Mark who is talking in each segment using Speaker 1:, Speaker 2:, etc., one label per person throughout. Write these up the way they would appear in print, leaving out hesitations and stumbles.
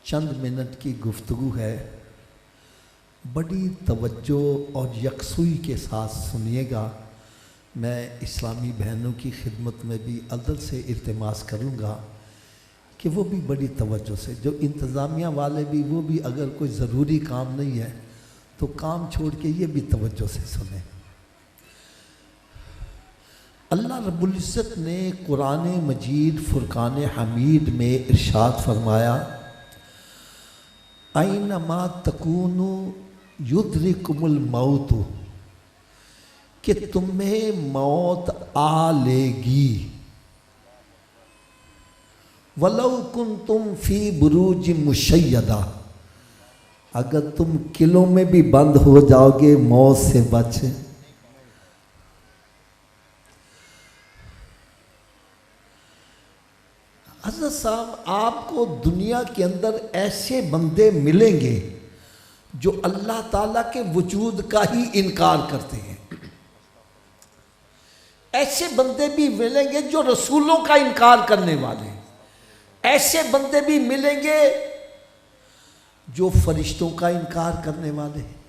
Speaker 1: چند منٹ کی گفتگو ہے، بڑی توجہ اور یکسوئی کے ساتھ سنیے گا۔ میں اسلامی بہنوں کی خدمت میں بھی عدل سے التماس کروں گا کہ وہ بھی بڑی توجہ سے، جو انتظامیہ والے بھی، وہ بھی اگر کوئی ضروری کام نہیں ہے تو کام چھوڑ کے یہ بھی توجہ سے سنیں۔ اللہ رب العزت نے قرآن مجید فرقان حمید میں ارشاد فرمایا، اینما تکونوا یدرککم الموت، کہ تمہیں موت آ لے گی، وَلَوْ كُنْتُمْ فِي بُرُوجٍ مُشَيَّدَةٍ، اگر تم قلعوں میں بھی بند ہو جاؤ گے موت سے بچ۔ حضرت صاحب، آپ کو دنیا کے اندر ایسے بندے ملیں گے جو اللہ تعالیٰ کے وجود کا ہی انکار کرتے ہیں، ایسے بندے بھی ملیں گے جو رسولوں کا انکار کرنے والے ہیں، ایسے بندے بھی ملیں گے جو فرشتوں کا انکار کرنے والے ہیں،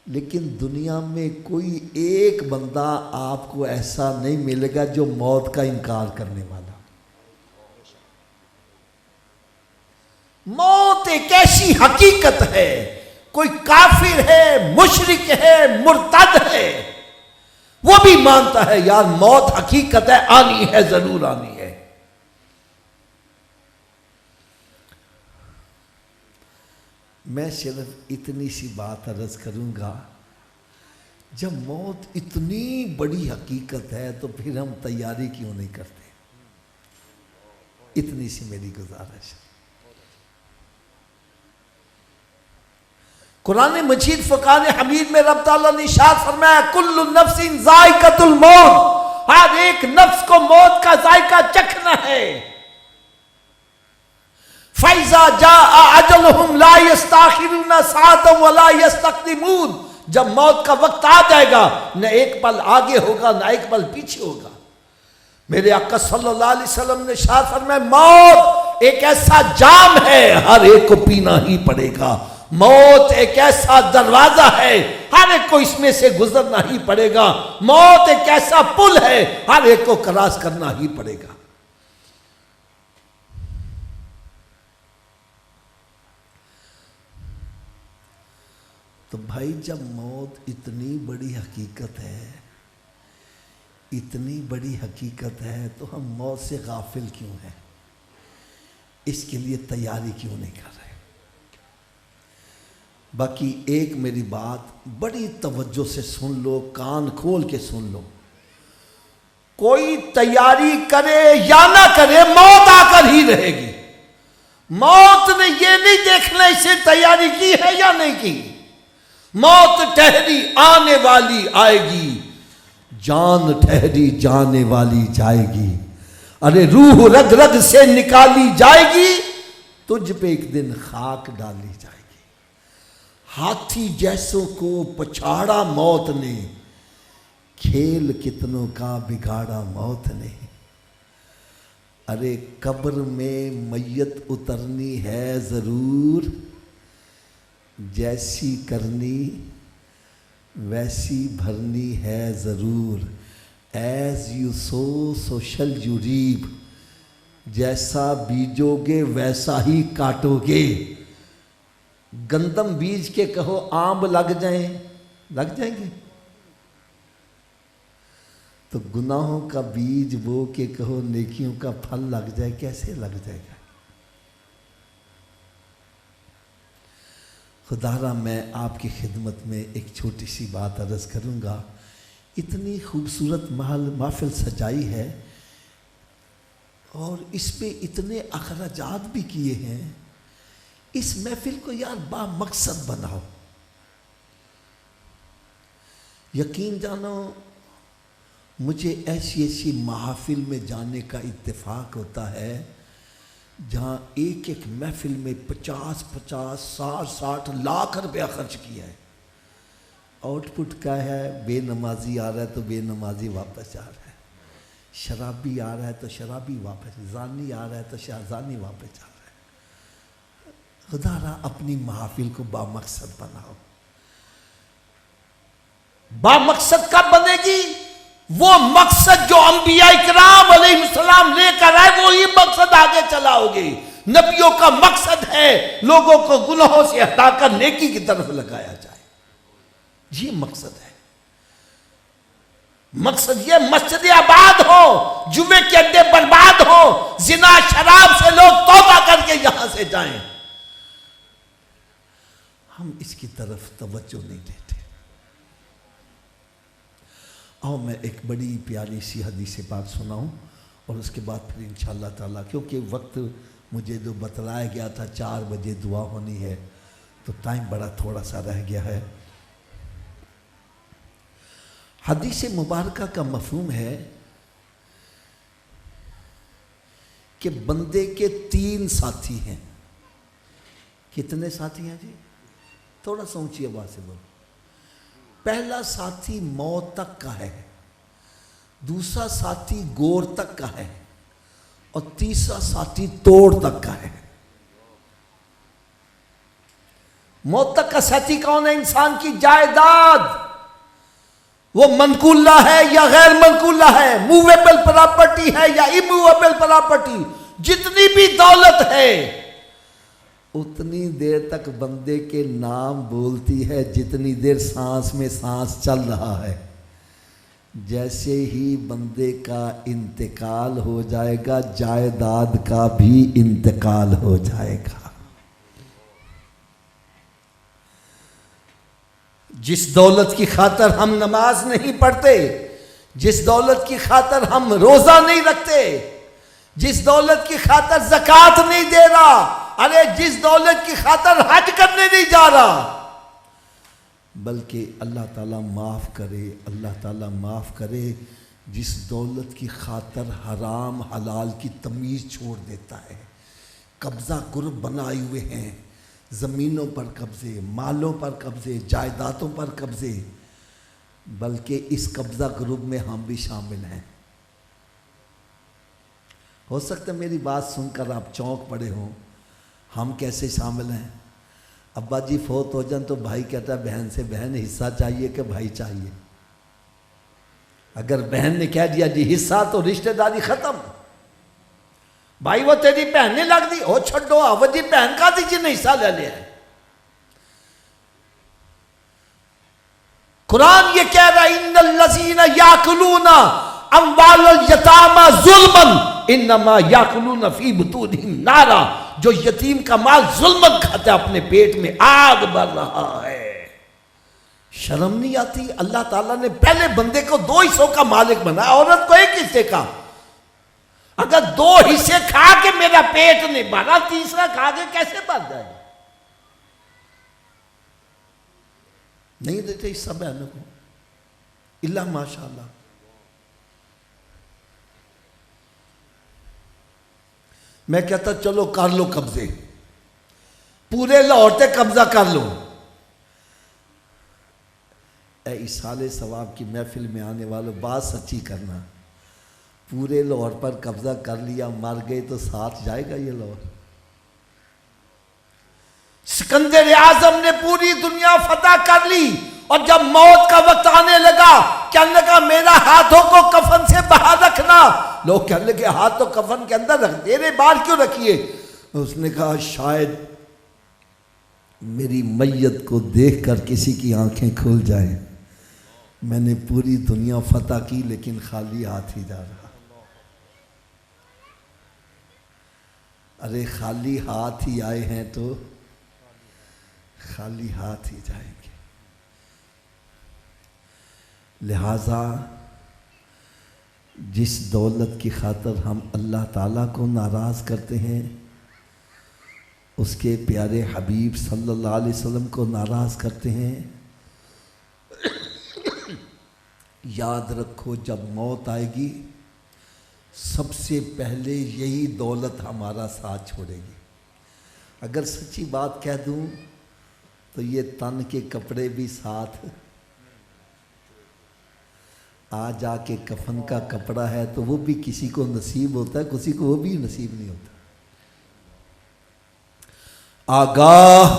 Speaker 1: لیکن دنیا میں کوئی ایک بندہ آپ کو ایسا نہیں ملے گا جو موت کا انکار کرنے والا۔ موت ایک ایسی حقیقت ہے، کوئی کافر ہے، مشرک ہے، مرتد ہے، وہ بھی مانتا ہے یار موت حقیقت ہے، آنی ہے، ضرور آنی ہے۔ میں صرف اتنی سی بات عرض کروں گا، جب موت اتنی بڑی حقیقت ہے تو پھر ہم تیاری کیوں نہیں کرتے؟ اتنی سی میری گزارش ہے۔ قرآن مجید فرقان حمید میں رب تعالیٰ نے ارشاد فرمایا، کل نفس ذائقۃ الموت، ہر ایک نفس کو موت کا ذائقہ چکھنا ہے۔ فَإِذَا جَاءَ أَجَلُهُمْ لَا يَسْتَأْخِرُونَ سَاعَةً وَلَا يَسْتَقْدِمُونَ، جب موت کا وقت آ جائے گا نہ ایک پل آگے ہوگا نہ ایک پل پیچھے ہوگا۔ میرے آقا صلی اللہ علیہ وسلم نے ارشاد فرمایا، موت ایک ایسا جام ہے، ہر ایک کو پینا ہی پڑے گا۔ موت ایک ایسا دروازہ ہے، ہر ایک کو اس میں سے گزرنا ہی پڑے گا۔ موت ایک ایسا پل ہے، ہر ایک کو کراس کرنا ہی پڑے گا۔ تو بھائی، جب موت اتنی بڑی حقیقت ہے، اتنی بڑی حقیقت ہے، تو ہم موت سے غافل کیوں ہیں؟ اس کے لیے تیاری کیوں نہیں کر رہے؟ باقی ایک میری بات بڑی توجہ سے سن لو، کان کھول کے سن لو، کوئی تیاری کرے یا نہ کرے موت آ کر ہی رہے گی۔ موت نے یہ نہیں دیکھنا اسے تیاری کی ہے یا نہیں کی، موت ٹھہری آنے والی آئے گی، جان ٹھہری جانے والی جائے گی۔ ارے روح رگ رگ سے نکالی جائے گی، تجھ پہ ایک دن خاک ڈالی جائے گی۔ ہاتھی جیسوں کو پچھاڑا موت نے، کھیل کتنوں کا بگاڑا موت نے۔ ارے قبر میں میت اترنی ہے ضرور، جیسی کرنی ویسی بھرنی ہے ضرور۔ ایز یو سو سو شل یو ریپ، جیسا بیجو گے ویسا ہی کاٹو گے۔ گندم بیج کے کہو آم لگ جائیں گے؟ تو گناہوں کا بیج بو کے کہو نیکیوں کا پھل لگ جائے، کیسے لگ جائے گا؟ خدا را میں آپ کی خدمت میں ایک چھوٹی سی بات عرض کروں گا۔ اتنی خوبصورت محفل سجائی ہے اور اس پہ اتنے اخراجات بھی کیے ہیں، اس محفل کو یار با مقصد بناؤ۔ یقین جانو، مجھے ایسی محافل میں جانے کا اتفاق ہوتا ہے جہاں ایک ایک محفل میں 50 60 لاکھ روپیہ خرچ کیا ہے، آؤٹ پٹ کیا ہے؟ بے نمازی آ رہا ہے تو بے نمازی واپس جا رہا ہے، شرابی آ رہا ہے تو شرابی واپس، زانی آ رہا ہے تو زانی واپس جا رہا ہے۔ خدا را اپنی محافل کو بامقصد بناؤ. بامقصد کب بنے گی؟ وہ مقصد جو انبیاء اکرام علیہ السلام لے کر آئے وہی مقصد آگے چلاؤ گے. نبیوں کا مقصد ہے لوگوں کو گناہوں سے ہٹا کر نیکی کی طرف لگایا جائے. یہ مقصد ہے. مقصد یہ مسجد آباد ہو، جوے کے اڈے برباد ہو، زنا شراب سے لوگ توبہ کر کے یہاں سے جائیں. ہم اس کی طرف توجہ نہیں دیتے. اور میں ایک بڑی پیاری سی حدیث پاک سناؤں اور اس کے بعد پھر انشاءاللہ تعالیٰ، کیونکہ وقت مجھے جو بتلایا گیا تھا 4 بجے دعا ہونی ہے تو ٹائم بڑا تھوڑا سا رہ گیا ہے. حدیث مبارکہ کا مفہوم ہے کہ بندے کے 3 ساتھی ہیں. کتنے ساتھی ہیں جی؟ تھوڑا سا اونچی آواز سے بولو. پہلا ساتھی موت تک کا ہے، دوسرا ساتھی گور تک کا ہے، اور تیسرا ساتھی توڑ تک کا ہے. موت تک کا ساتھی کون ہے؟ انسان کی جائیداد، وہ منقولہ ہے یا غیر منقولہ ہے، موویبل پراپرٹی ہے یا ایموویبل پراپرٹی. جتنی بھی دولت ہے اتنی دیر تک بندے کے نام بولتی ہے جتنی دیر سانس میں سانس چل رہا ہے. جیسے ہی بندے کا انتقال ہو جائے گا جائیداد کا بھی انتقال ہو جائے گا. جس دولت کی خاطر ہم نماز نہیں پڑھتے، جس دولت کی خاطر ہم روزہ نہیں رکھتے، جس دولت کی خاطر زکوٰۃ نہیں دے رہا، ارے جس دولت کی خاطر حج کرنے نہیں جا رہا، بلکہ اللہ تعالیٰ معاف کرے، اللہ تعالیٰ معاف کرے، جس دولت کی خاطر حرام حلال کی تمیز چھوڑ دیتا ہے. قبضہ گروپ بنائے ہوئے ہیں، زمینوں پر قبضے، مالوں پر قبضے، جائیدادوں پر قبضے، بلکہ اس قبضہ گروپ میں ہم بھی شامل ہیں. ہو سکتا ہے میری بات سن کر آپ چونک پڑے ہوں، ہم کیسے شامل ہیں؟ ابا جی فوت ہو جائیں تو بھائی کہتا ہے بہن سے بہن حصہ چاہیے کہ بھائی چاہیے. اگر بہن نے کہہ دیا جی حصہ تو رشتہ داری ختم. بھائی وہ تیری بہن نے لگ دی، او چھڑو آو جی بہن کا دی جی نے حصہ لے لیا ہے. قرآن یہ کہہ رہا ہے ان الذین یاکلون اموال الیتامی ظلما انما یاکلون فی بطونہم نارا. جو یتیم کا مال ظلمن کھاتا ہے اپنے پیٹ میں آگ بھر رہا ہے. شرم نہیں آتی؟ اللہ تعالیٰ نے پہلے بندے کو 2 حصوں کا مالک بنایا، عورت کو 1 حصے کا. اگر 2 حصے کھا کے میرا پیٹ نہیں بھرا، تیسرا کھا کے کیسے بھر جائے گا؟ نہیں دیتے حصہ بہنوں کو الا ماشاء اللہ. میں کہتا چلو کر لو قبضے، پورے لاہور تے قبضہ کر لو. اے ایصال ثواب کی محفل میں آنے والوں بات سچی کرنا، پورے لاہور پر قبضہ کر لیا، مر گئے تو ساتھ جائے گا یہ لاہور؟ سکندر اعظم نے پوری دنیا فتح کر لی، اور جب موت کا وقت آنے لگا کہنے لگا میرا ہاتھوں کو کفن سے باہر رکھنا. لوگ کہنے لگے ہاتھ تو کفن کے اندر رکھ دے، باہر کیوں رکھیے؟ اس نے کہا شاید میری میت کو دیکھ کر کسی کی آنکھیں کھل جائیں. میں نے پوری دنیا فتح کی لیکن خالی ہاتھ ہی جا رہا. ارے خالی ہاتھ ہی آئے ہیں تو خالی ہاتھ ہی جائیں گے. لہٰذا جس دولت کی خاطر ہم اللہ تعالیٰ کو ناراض کرتے ہیں، اس کے پیارے حبیب صلی اللہ علیہ وسلم کو ناراض کرتے ہیں، یاد رکھو جب موت آئے گی سب سے پہلے یہی دولت ہمارا ساتھ چھوڑے گی. اگر سچی بات کہہ دوں تو یہ تن کے کپڑے بھی ساتھ، آ جا کے کفن کا کپڑا ہے تو وہ بھی کسی کو نصیب ہوتا ہے، کسی کو وہ بھی نصیب نہیں ہوتا. آگاہ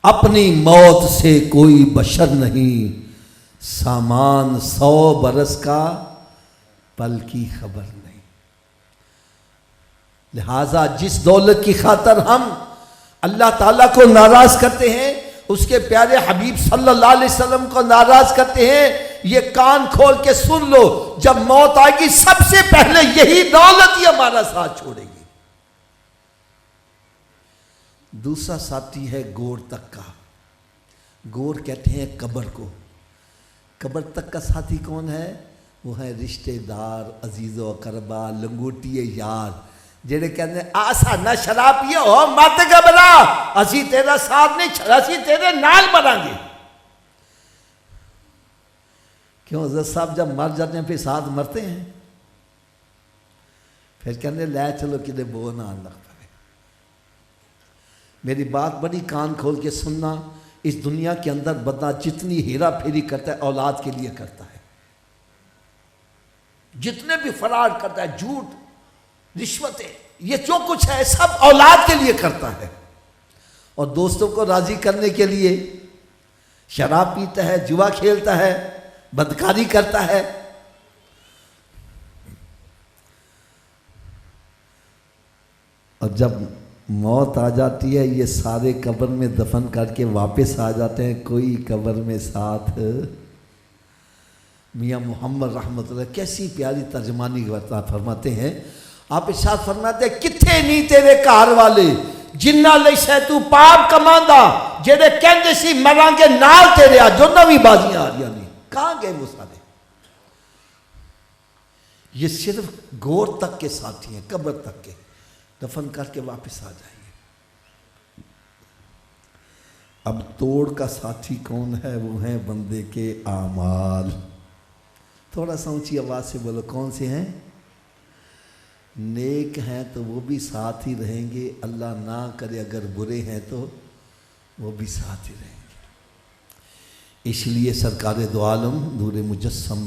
Speaker 1: اپنی موت سے کوئی بشر نہیں، سامان 100 برس کا پل کی خبر نہیں۔ لہٰذا جس دولت کی خاطر ہم اللہ تعالیٰ کو ناراض کرتے ہیں، اس کے پیارے حبیب صلی اللہ علیہ وسلم کو ناراض کرتے ہیں، یہ کان کھول کے سن لو، جب موت آئے گی سب سے پہلے یہی دولت ہی ہمارا ساتھ چھوڑے گی۔ دوسرا ساتھی ہے گور تک کا۔ گور کہتے ہیں قبر کو۔ قبر تک کا ساتھی کون ہے؟ وہ ہیں رشتہ دار، عزیز و اقربا، لنگوٹی یار، جڑے کہتے ہیں آسا نہ شراب پیو ہو مت گھبرا، اسی تیرا ساتھ نہیں چھڑا، اسی تیرے نال بناں گے۔ کیوں حضرت صاحب جب مر جاتے ہیں پھر ساتھ مرتے ہیں؟ پھر کہنے لے چلو کدے بو نہ لگ پڑے۔ میری بات بڑی کان کھول کے سننا، اس دنیا کے اندر بندہ جتنی ہیرا پھیری کرتا ہے اولاد کے لیے کرتا ہے، جتنے بھی فرار کرتا ہے، جھوٹ، رشوتیں، یہ جو کچھ ہے سب اولاد کے لیے کرتا ہے، اور دوستوں کو راضی کرنے کے لیے شراب پیتا ہے، جوا کھیلتا ہے، بدکاری کرتا ہے۔ اور جب موت آ جاتی ہے یہ سارے قبر میں دفن کر کے واپس آ جاتے ہیں، کوئی قبر میں ساتھ۔ میاں محمد رحمۃ اللہ کیسی پیاری ترجمانی فرماتے ہیں، آپ ارشاد فرماتے ہیں کتھے نہیں تیرے گھر والے جنہ لئی شے تو پاپ کماندا، جڑے کہندے سی مراں گے نال تیرے، جو نویں بازیاں آ رہی نہیں، کہاں گئے وہ سارے؟ یہ صرف گور تک کے ساتھی ہیں، قبر تک کے، دفن کر کے واپس آ جائیں گے۔ اب توڑ کا ساتھی کون ہے؟ وہ ہیں بندے کے اعمال۔ تھوڑا سا اونچی آواز سے بولو، کون سے ہیں؟ نیک ہیں تو وہ بھی ساتھ ہی رہیں گے، اللہ نہ کرے اگر برے ہیں تو وہ بھی ساتھ ہی رہیں گے۔ اس لیے سرکار دو عالم نور مجسم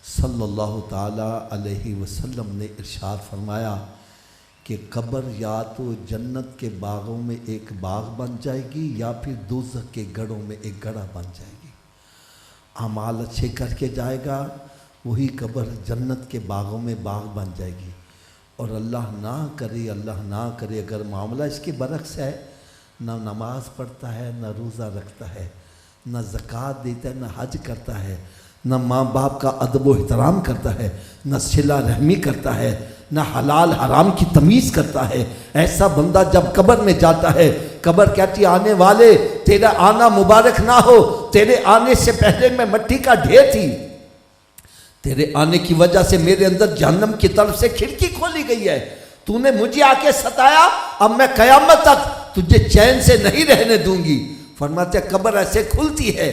Speaker 1: صلی اللہ تعالیٰ علیہ وسلم نے ارشاد فرمایا کہ قبر یا تو جنت کے باغوں میں ایک باغ بن جائے گی یا پھر دوزخ کے گڑھوں میں ایک گڑھا بن جائے گی۔ اعمال اچھے کر کے جائے گا، وہی قبر جنت کے باغوں میں باغ بن جائے گی، اور اللہ نہ کرے اگر معاملہ اس کے برعکس ہے، نہ نماز پڑھتا ہے، نہ روزہ رکھتا ہے، نہ زکوٰۃ دیتا ہے، نہ حج کرتا ہے، نہ ماں باپ کا ادب و احترام کرتا ہے، نہ صلہ رحمی کرتا ہے، نہ حلال حرام کی تمیز کرتا ہے، ایسا بندہ جب قبر میں جاتا ہے، قبر کہتی آنے والے تیرا آنا مبارک نہ ہو، تیرے آنے سے پہلے میں مٹی کا ڈھیر تھی، تیرے آنے کی وجہ سے میرے اندر جہنم کی طرف سے کھڑکی کھولی گئی ہے، تو نے مجھے آ کے ستایا، اب میں قیامت تک تجھے چین سے نہیں رہنے دوں گی۔ فرماتے ہیں قبر ایسے کھلتی ہے،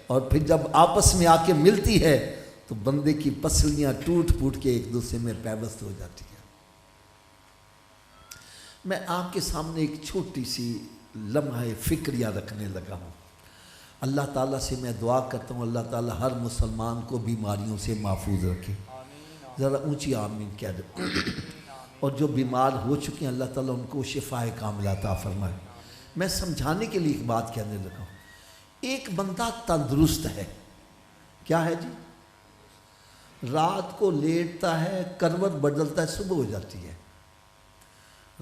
Speaker 1: اور پھر جب آپس میں آ کے ملتی ہے تو بندے کی پسلیاں ٹوٹ پھوٹ کے ایک دوسرے میں پیوست ہو جاتی ہیں۔ میں آپ کے سامنے ایک چھوٹی سی لمحہ فکریہ رکھنے لگا ہوں۔ اللہ تعالیٰ سے میں دعا کرتا ہوں اللہ تعالیٰ ہر مسلمان کو بیماریوں سے محفوظ رکھے، ذرا اونچی آمین کہہ دو، اور جو بیمار ہو چکے ہیں اللہ تعالیٰ ان کو شفاء کاملہ عطا فرمائے۔ میں سمجھانے کے لیے ایک بات کہنے لگا ہوں، ایک بندہ تندرست ہے، کیا ہے جی؟ رات کو لیٹتا ہے، کروٹ بدلتا ہے، صبح ہو جاتی ہے،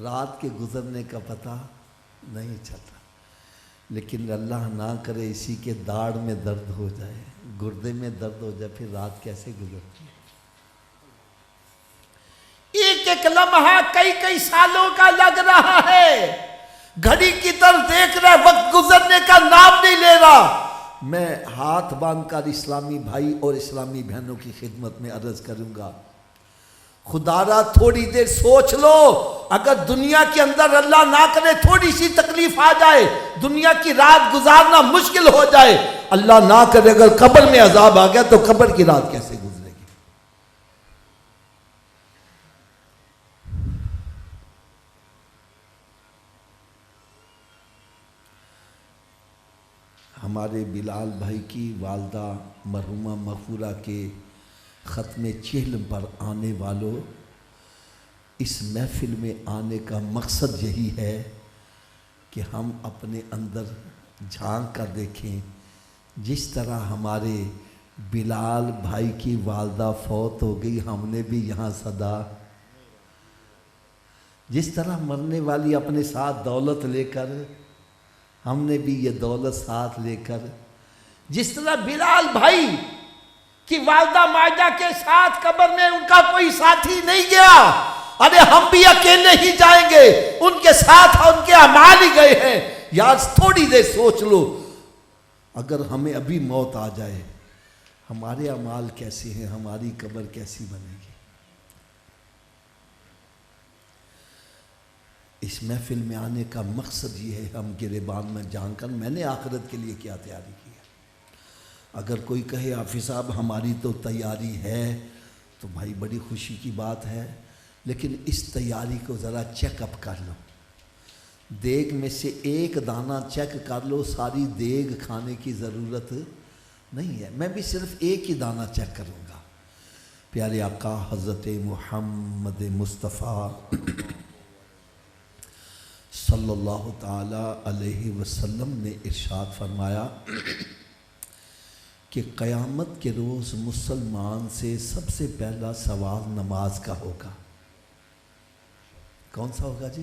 Speaker 1: رات کے گزرنے کا پتہ نہیں چلتا، لیکن اللہ نہ کرے اسی کے داڑھ میں درد ہو جائے، گردے میں درد ہو جائے، پھر رات کیسے گزرتی ہے؟ ایک ایک لمحہ کئی سالوں کا لگ رہا ہے، گھڑی کی طرف دیکھ رہا ہے، وقت گزرنے کا نام نہیں لے رہا۔ میں ہاتھ باندھ کر اسلامی بھائی اور اسلامی بہنوں کی خدمت میں عرض کروں گا، خدا را تھوڑی دیر سوچ لو، اگر دنیا کے اندر اللہ نہ کرے تھوڑی سی تکلیف آ جائے، دنیا کی رات گزارنا مشکل ہو جائے، اللہ نہ کرے اگر قبر میں عذاب آ گیا تو قبر کی رات کیسے گزرے گی؟ ہمارے بلال بھائی کی والدہ مرحومہ مغفورہ کے ختم چہلم پر آنے والوں، اس محفل میں آنے کا مقصد یہی ہے کہ ہم اپنے اندر جھانک کر دیکھیں. جس طرح ہمارے بلال بھائی کی والدہ فوت ہو گئی، ہم نے بھی یہاں صدا. جس طرح مرنے والی اپنے ساتھ دولت لے کر، ہم نے بھی یہ دولت ساتھ لے کر. جس طرح بلال بھائی کی والدہ ماجدہ کے ساتھ قبر میں ان کا کوئی ساتھی نہیں گیا، ارے ہم بھی اکیلے ہی جائیں گے، ان کے ساتھ ان کے اعمال ہی گئے ہیں. یار تھوڑی دیر سوچ لو، اگر ہمیں ابھی موت آ جائے، ہمارے اعمال کیسے ہیں، ہماری قبر کیسی بنے گی. اس محفل میں آنے کا مقصد یہ ہے، ہم گریبان میں جان کر میں نے آخرت کے لیے کیا تیاری کی ہے. اگر کوئی کہے حافظ صاحب ہماری تو تیاری ہے، تو بھائی بڑی خوشی کی بات ہے، لیکن اس تیاری کو ذرا چیک اپ کر لو. دیگ میں سے ایک دانہ چیک کر لو، ساری دیگ کھانے کی ضرورت نہیں ہے. میں بھی صرف ایک ہی دانہ چیک کروں گا. پیارے آقا حضرت محمد مصطفیٰ صلی اللہ تعالی علیہ وسلم نے ارشاد فرمایا کہ قیامت کے روز مسلمان سے سب سے پہلا سوال نماز کا ہوگا. کون سا ہوگا جی؟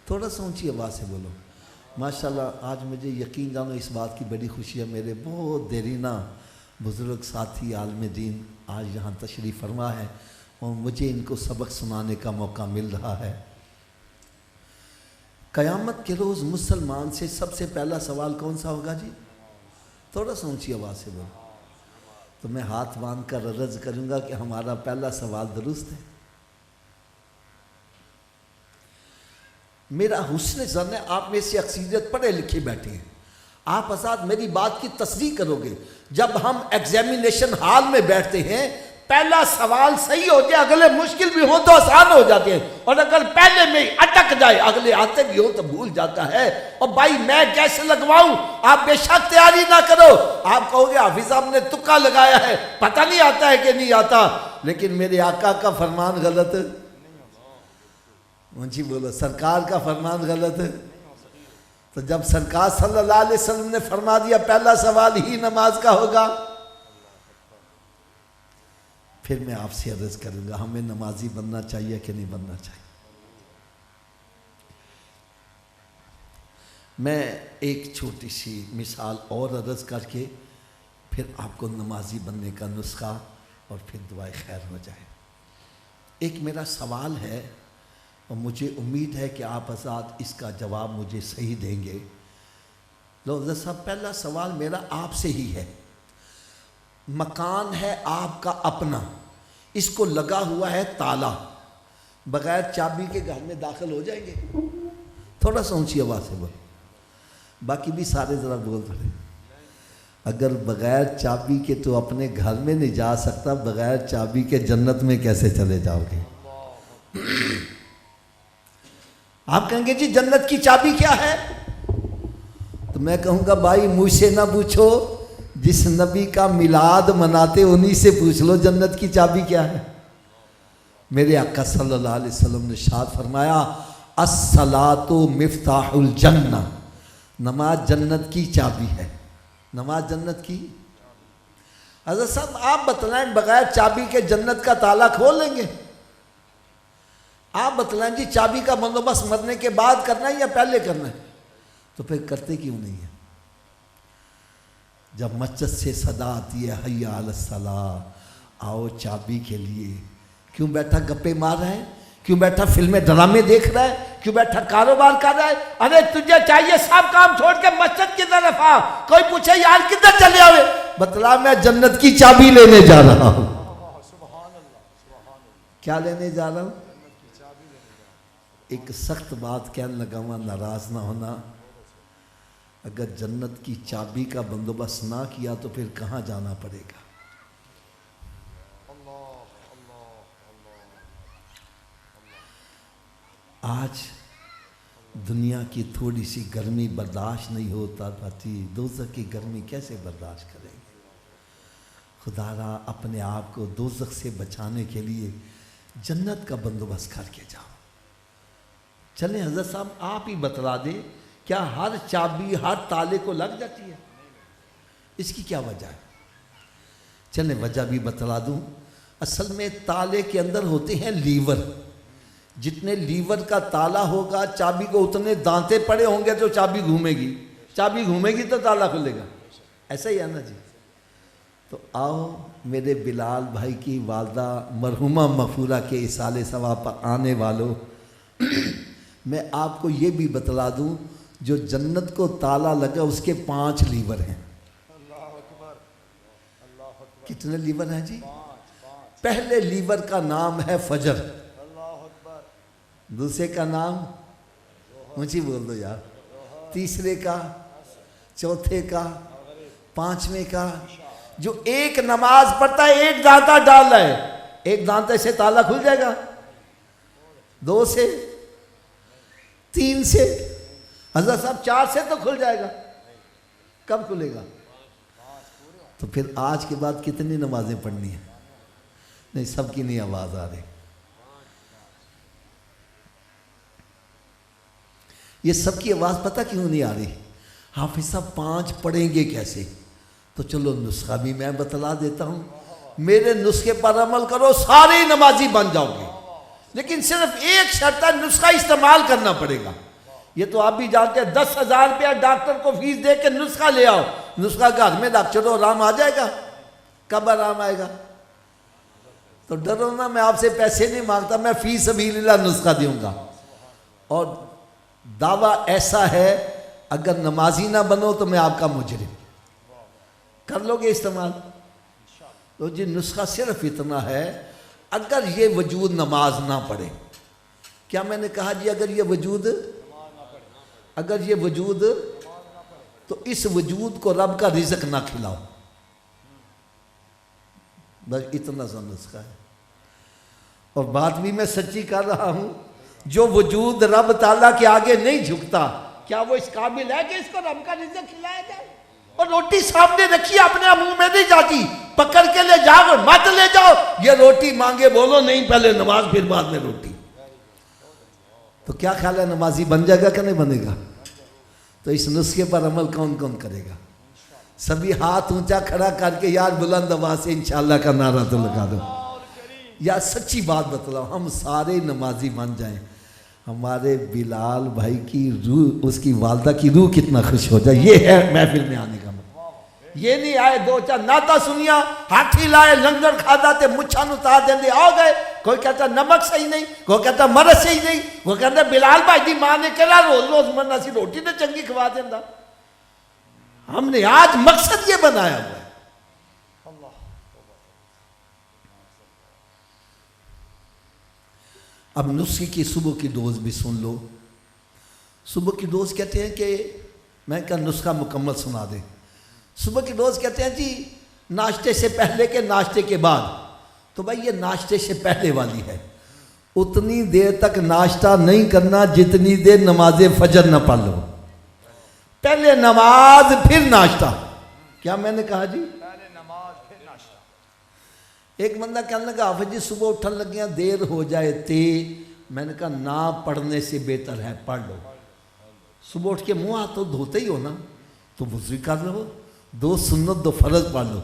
Speaker 1: تھوڑا سا اونچی آواز سے بولو. ماشاءاللہ آج مجھے یقین جانو اس بات کی بڑی خوشی ہے، میرے بہت دیرینہ بزرگ ساتھی عالم دین آج یہاں تشریف فرما ہے اور مجھے ان کو سبق سنانے کا موقع مل رہا ہے. قیامت کے روز مسلمان سے سب سے پہلا سوال کون سا ہوگا جی؟ تھوڑا سا اونچی آواز سے بولو. تو میں ہاتھ باندھ کر عرض کروں گا کہ ہمارا پہلا سوال درست ہے. میرا حسن ظن ہے آپ میں سے اکثریت پڑھے لکھے بیٹھے ہیں، آپ حضرات میری بات کی تصدیق کرو گے. جب ہم ایگزامینیشن ہال میں بیٹھتے ہیں، پہلا سوال صحیح ہو جائے، اگلے مشکل بھی ہوں تو آسان ہو جاتے ہیں، اور اگر پہلے میں اٹک جائے اگلے آتے بھی ہوں تو بھول جاتا ہے. اور بھائی میں کیسے لگواؤں؟ آپ بے شک تیاری نہ کرو. آپ کہو گے حافظ صاحب نے تکا لگایا ہے، پتہ نہیں آتا ہے کہ نہیں آتا. لیکن میرے آقا کا فرمان غلط، جی بولو، سرکار کا فرمان غلط ہے. تو جب سرکار صلی اللہ علیہ وسلم نے فرما دیا پہلا سوال ہی نماز کا ہوگا، پھر میں آپ سے عرض کروں گا ہمیں نمازی بننا چاہیے کہ نہیں بننا چاہیے. میں ایک چھوٹی سی مثال اور عرض کر کے پھر آپ کو نمازی بننے کا نسخہ اور پھر دعائے خیر ہو جائے. ایک میرا سوال ہے اور مجھے امید ہے کہ آپ حضرات اس کا جواب مجھے صحیح دیں گے. لو حضرت صاحب پہلا سوال میرا آپ سے ہی ہے. مکان ہے آپ کا اپنا، اس کو لگا ہوا ہے تالا، بغیر چابی کے گھر میں داخل ہو جائیں گے؟ تھوڑا سا اونچی آواز سے بول، باقی بھی سارے ذرا بول پڑے. اگر بغیر چابی کے تو اپنے گھر میں نہیں جا سکتا، بغیر چابی کے جنت میں کیسے چلے جاؤ گے؟ آپ کہیں گے جی جنت کی چابی کیا ہے؟ تو میں کہوں گا بھائی مجھ سے نہ پوچھو، جس نبی کا میلاد مناتے انہی سے پوچھ لو جنت کی چابی کیا ہے. میرے آقا صلی اللہ علیہ وسلم نے ارشاد فرمایا الصلاۃ مفتاح الجنہ، نماز جنت کی چابی ہے. نماز جنت کی. حضرت صاحب آپ بتلائیں بغیر چابی کے جنت کا تالا کھول لیں گے؟ آپ بتلائیں جی چابی کا بندوبست مرنے کے بعد کرنا ہے یا پہلے کرنا ہے؟ تو پھر کرتے کیوں نہیں ہیں؟ جب مسجد سے صدا آتی ہے حی علی الصلاۃ، آؤ چابی کے لیے، کیوں بیٹھا گپے مار رہا ہے؟ کیوں بیٹھا فلمیں ڈرامے دیکھ رہا ہے؟ کیوں بیٹھا کاروبار کر رہا ہے؟ ارے تجھے چاہیے سب کام چھوڑ کے مسجد کی طرف آ. کوئی پوچھے یار کدھر چلے آوے؟ بتلا میں جنت کی چابی لینے جا رہا ہوں. کیا لینے جا رہا ہوں؟ ایک سخت بات کہنے لگا ہوں، ناراض نہ ہونا. اگر جنت کی چابی کا بندوبست نہ کیا تو پھر کہاں جانا پڑے گا؟ آج دنیا کی تھوڑی سی گرمی برداشت نہیں ہوتا پاتی، دوزخ کی گرمی کیسے برداشت کریں گے؟ خدا را اپنے آپ کو دوزخ سے بچانے کے لیے جنت کا بندوبست کر کے جاؤ. چلیں حضرت صاحب آپ ہی بتلا دیں کیا ہر چابی ہر تالے کو لگ جاتی ہے؟ اس کی کیا وجہ ہے؟ چلیں وجہ بھی بتلا دوں. اصل میں تالے کے اندر ہوتے ہیں لیور. جتنے لیور کا تالا ہوگا چابی کو اتنے دانتے پڑے ہوں گے تو چابی گھومے گی. چابی گھومے گی تو تالا کھلے گا. ایسا ہی ہے نا جی. تو آؤ میرے بلال بھائی کی والدہ مرحومہ مغفورہ کے اصالِ ثواب پر آنے والوں، میں آپ کو یہ بھی بتلا دوں جو جنت کو تالا لگا اس کے 5 لیور ہیں. کتنے لیور ہیں جی؟ پہلے لیور کا نام ہے فجر. دوسرے کا نام اونچی بول دو یار. تیسرے کا، چوتھے کا، 5ویں کا. جو ایک نماز پڑھتا ہے ایک دانتا ڈال رہا ہے، ایک دانتے سے تالا کھل جائے گا. 2 سے، 3 سے، حضرت صاحب 4 سے تو کھل جائے گا. کب کھلے گا؟ تو پھر آج کے بعد کتنی نمازیں پڑھنی ہیں؟ نہیں سب کی نہیں آواز آ رہی. یہ سب کی آواز پتہ کیوں نہیں آ رہی؟ حافظ صاحب 5 پڑھیں گے کیسے؟ تو چلو نسخہ بھی میں بتلا دیتا ہوں. میرے نسخے پر عمل کرو سارے نمازی بن جاؤ گے. لیکن صرف ایک شرط ہے، نسخہ استعمال کرنا پڑے گا. یہ تو آپ بھی جانتے ہیں 10,000 روپیہ ڈاکٹر کو فیس دے کے نسخہ لے آؤ. نسخہ گھر میں رکھ چلو، آرام آ جائے گا؟ کب آرام آئے گا؟ تو ڈرو نا، میں آپ سے پیسے نہیں مانگتا، میں فی سبیل اللہ نسخہ دوں گا. اور دعویٰ ایسا ہے اگر نمازی نہ بنو تو میں آپ کا مجرم. کر لو گے استعمال؟ تو جی نسخہ صرف اتنا ہے، اگر یہ وجود نماز نہ پڑھے. کیا میں نے کہا جی؟ اگر یہ وجود تو اس وجود کو رب کا رزق نہ کھلاؤ. بس اتنا سا نسخہ ہے. اور بات بھی میں سچی کر رہا ہوں. جو وجود رب تعالیٰ کے آگے نہیں جھکتا، کیا وہ اس قابل ہے کہ اس کو رب کا رزق کھلایا جائے؟ اور روٹی سامنے رکھی اپنے منہ میں نہیں جاتی، پکڑ کے لے جاؤ، مت لے جاؤ. یہ روٹی مانگے بولو نہیں، پہلے نماز پھر بعد میں روٹی. تو کیا خیال ہے نمازی بن جائے گا کہ نہیں بنے گا؟ تو اس نسخے پر عمل کون کون کرے گا؟ سبھی ہاتھ اونچا کھڑا کر کے یار بلند آواز سے انشاءاللہ کا نعرہ تو لگا دو. یا سچی بات بتلاؤ، ہم سارے نمازی بن جائیں، ہمارے بلال بھائی کی روح، اس کی والدہ کی روح کتنا خوش ہو جائے. یہ ہے محفل میں آنے کا مطلب. یہ نہیں آئے 2-4 ناتا سنیا، ہاتھی لائے، لنگر کھادا تے مچھا نتا دیں دے آ گئے. کوئی کہتا نمک صحیح نہیں، کوئی کہتا مرض صحیح نہیں، کوئی کہتا بلال بھائی دی ماں نے کہا روز مرنا سی روٹی تے چنگی کھوا دینا. ہم نے آج مقصد یہ بنایا ہوا ہے. اب نسخے کی صبح کی ڈوز بھی سن لو. صبح کی ڈوز کہتے ہیں کہ میں کہا نسخہ مکمل سنا دیں. صبح کی ڈوز کہتے ہیں جی ناشتے سے پہلے کے ناشتے کے بعد. تو بھائی یہ ناشتے سے پہلے والی ہے. اتنی دیر تک ناشتہ نہیں کرنا جتنی دیر نماز فجر نہ پڑھ لو. پہلے نماز پھر ناشتہ. کیا میں نے کہا جی؟ ایک بندہ کہنے لگا حافظ جی صبح اٹھن لگیاں دیر ہو جائے تے. میں نے کہا نہ پڑھنے سے بہتر ہے پڑھ لو. صبح اٹھ کے منہ ہاتھ تو دھوتے ہی ہو نا، تو وضو کر لو، 2 سنت 2 فرض پڑھ لو.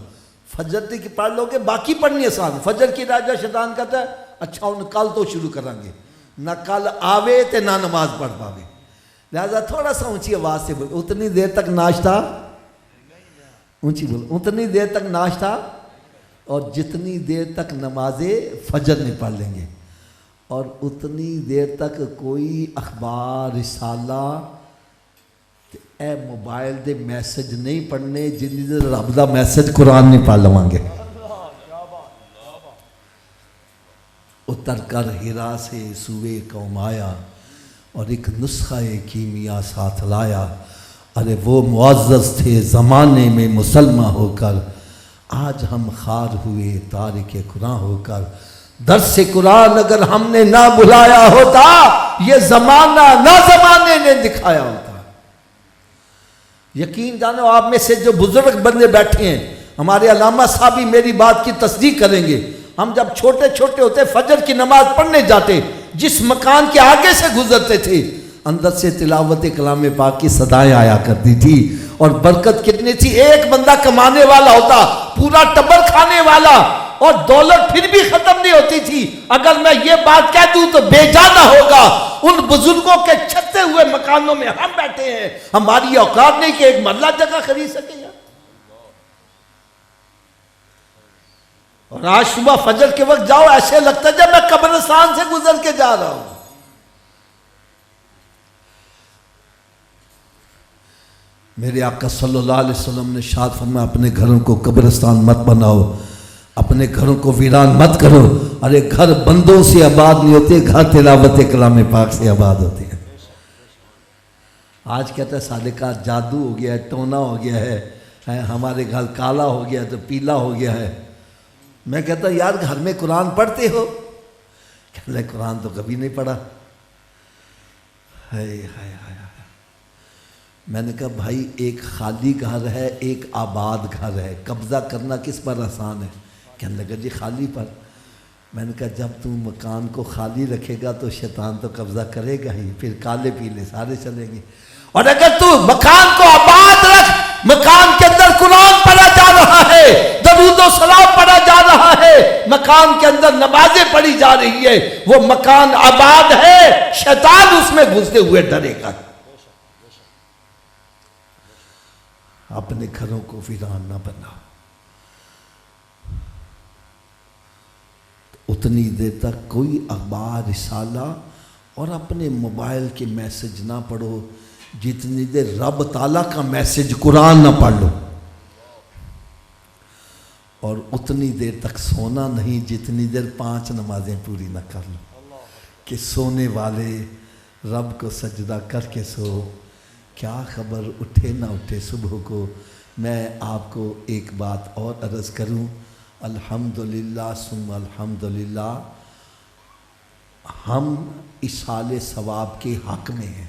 Speaker 1: فجر کی پڑھ لو گے، باقی پڑھنی آسان. فجر کی راجہ شیطان کہتا ہے اچھا ان کل تو شروع کریں گے، نہ کل آوے تے نہ نماز پڑھ پاوے. لہذا تھوڑا سا اونچی آواز سے بول. اتنی دیر تک ناشتہ، اونچی بول، اتنی دیر تک ناشتہ، اور جتنی دیر تک نماز فجر نہیں پڑھ لیں گے. اور اتنی دیر تک کوئی اخبار رسالہ اے موبائل دے میسج نہیں پڑھنے جنہی دیر رب دا میسج قرآن نہیں پڑھ لواں گے. اتر کر ہرا سے سوئے قوم آیا اور ایک نسخہ کیمیا ساتھ لایا. ارے وہ معزز تھے زمانے میں مسلمہ ہو کر، آج ہم خار ہوئے تارک قرآن ہو کر. درس قرآن اگر ہم نے نہ بلایا ہوتا، یہ زمانہ نہ زمانے نے دکھایا ہوتا. یقین جانو آپ میں سے جو بزرگ بندے بیٹھے ہیں، ہمارے علامہ صاحب بھی میری بات کی تصدیق کریں گے. ہم جب چھوٹے چھوٹے ہوتے فجر کی نماز پڑھنے جاتے، جس مکان کے آگے سے گزرتے تھے اندر سے تلاوت کلام پاک کی صدائیں آیا کرتی تھی. اور برکت کتنی تھی, ایک بندہ کمانے والا ہوتا, پورا ٹبر کھانے والا, اور دولت پھر بھی ختم نہیں ہوتی تھی. اگر میں یہ بات کہہ دوں تو بے جانا ہوگا. ان بزرگوں کے چھتے ہوئے مکانوں میں ہم بیٹھے ہیں, ہماری اوقات نہیں کہ ایک مرلہ جگہ خرید سکیں. اور آج صبح فجر کے وقت جاؤ, ایسے لگتا ہے جب میں قبرستان سے گزر کے جا رہا ہوں. میرے آقا صلی اللہ علیہ وسلم نے ارشاد فرمایا, اپنے گھروں کو قبرستان مت بناؤ, اپنے گھروں کو ویران مت کرو. ارے گھر بندوں سے آباد نہیں ہوتے, گھر تلاوت کلام پاک سے آباد ہوتے ہیں. آج کہتا ہے سالکہ جادو ہو گیا ہے, ٹونا ہو گیا ہے, ہمارے گھر کالا ہو گیا ہے تو پیلا ہو گیا ہے. میں کہتا یار گھر میں قرآن پڑھتے ہو؟ کہنے لگے قرآن تو کبھی نہیں پڑھا. ہائے ہائے ہائے. میں نے کہا بھائی ایک خالی گھر ہے, ایک آباد گھر ہے, قبضہ کرنا کس پر آسان ہے؟ کہنے لگا جی خالی پر. میں نے کہا جب تم مکان کو خالی رکھے گا تو شیطان تو قبضہ کرے گا ہی, پھر کالے پیلے سارے چلیں گے. اور اگر تو مکان کو آباد رکھ, مکان کے اندر قرآن پڑھا جا رہا ہے, درود و سلام پڑھا جا رہا ہے, مکان کے اندر نمازیں پڑھی جا رہی ہے, وہ مکان آباد ہے, شیطان اس میں گھستے ہوئے ڈرے گا. اپنے گھروں کو ویران نہ بناؤ. اتنی دیر تک کوئی اخبار رسالہ اور اپنے موبائل کے میسج نہ پڑھو جتنی دیر رب تعالیٰ کا میسج قرآن نہ پڑھ لو. اور اتنی دیر تک سونا نہیں جتنی دیر 5 نمازیں پوری نہ کر لو. کہ سونے والے رب کو سجدہ کر کے سو, کیا خبر اٹھے نہ اٹھے صبح کو. میں آپ کو ایک بات اور عرض کروں, الحمدللہ ثم الحمدللہ, ہم اصحال ثواب کے حق میں ہیں.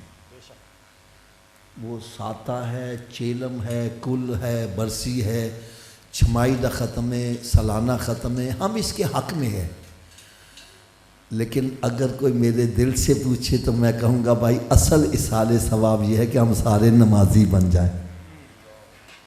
Speaker 1: وہ ساتہ ہے, چیلم ہے, کل ہے, برسی ہے, چھمائی دا ختم ہے, سالانہ ختم ہے, ہم اس کے حق میں ہیں. لیکن اگر کوئی میرے دل سے پوچھے تو میں کہوں گا بھائی اصل اصحال ثواب یہ ہے کہ ہم سارے نمازی بن جائیں.